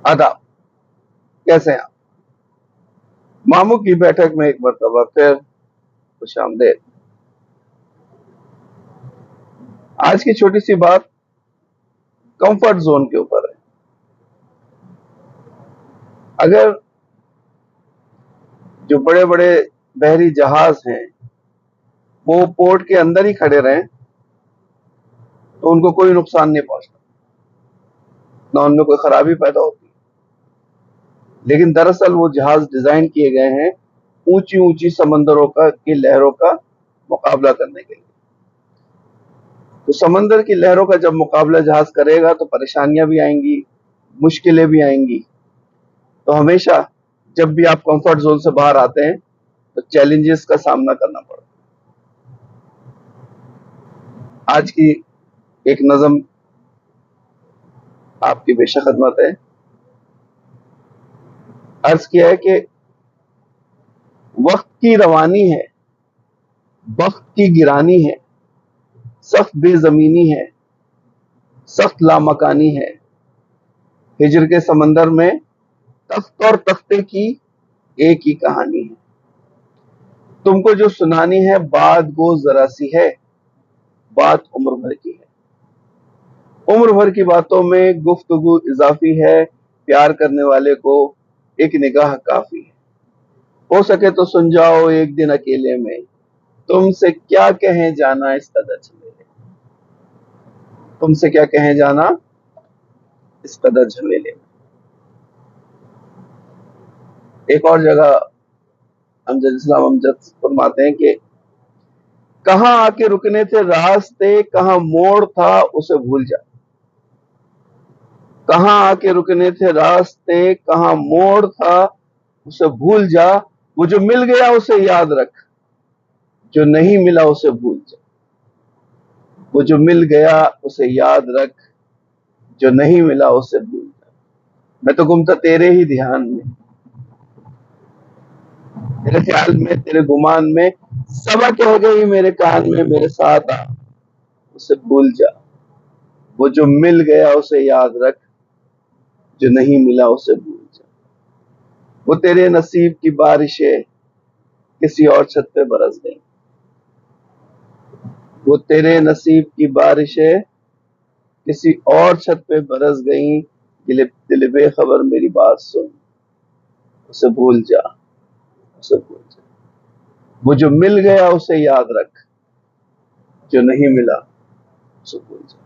आदाब, कैसे हैं आप? मामू की बैठक में एक मरतबा फिर खुशामदेद। आज की छोटी सी बात कंफर्ट जोन के ऊपर है। अगर जो बड़े बड़े बहरी जहाज हैं वो पोर्ट के अंदर ही खड़े रहें तो उनको कोई नुकसान नहीं पहुंचता, ना उनमें कोई खराबी पैदा होती। लेकिन दरअसल वो जहाज डिजाइन किए गए हैं ऊंची ऊंची समंदरों की लहरों का मुकाबला करने के लिए। तो समंदर की लहरों का जब मुकाबला जहाज करेगा तो परेशानियां भी आएंगी, मुश्किलें भी आएंगी। तो हमेशा जब भी आप कंफर्ट जोन से बाहर आते हैं तो चैलेंजेस का सामना करना पड़ता है। आज की एक नज़म आपकी बेशक खदमत है। अर्ज किया है कि वक्त की रवानी है, वक्त की गिरानी है, सख्त बेजमीनी है, सख्त लामकानी है। हिजर के समंदर में तख्त और तख्ते की एक ही कहानी है। तुमको जो सुनानी है बात गो जरा सी है, बात उम्र भर की है। उम्र भर की बातों में गुफ्तगू इजाफी है, प्यार करने वाले को एक निगाह काफी है। हो सके तो सुन जाओ एक दिन अकेले में, तुमसे क्या कहें जाना इस कदर झमेले, तुमसे क्या कहें जाना इस कदर झमेले में। एक और जगह अमजद इस्लाम अमजद फरमाते हैं कि कहां आके रुकने थे रास्ते, कहां मोड़ था उसे भूल जा। कहां आके रुकने थे रास्ते, कहां मोड़ था उसे भूल जा। वो जो मिल गया उसे याद रख, जो नहीं मिला उसे भूल जा। वो जो मिल गया उसे याद रख, जो नहीं मिला उसे भूल जा। मैं तो गुम था तेरे ही ध्यान में, तेरे ख्याल में, तेरे गुमान में, सबा कह गई मेरे कान में, मेरे साथ आ उसे भूल जा। वो जो मिल गया उसे याद रख, जो नहीं मिला उसे भूल जा। वो तेरे नसीब की बारिशें किसी और छत पे बरस गई, वो तेरे नसीब की बारिशें किसी और छत पे बरस गई। दिल बेखबर मेरी बात सुन, उसे भूल जा, उसे भूल जा। वो जो मिल गया उसे याद रख, जो नहीं मिला उसे भूल जा।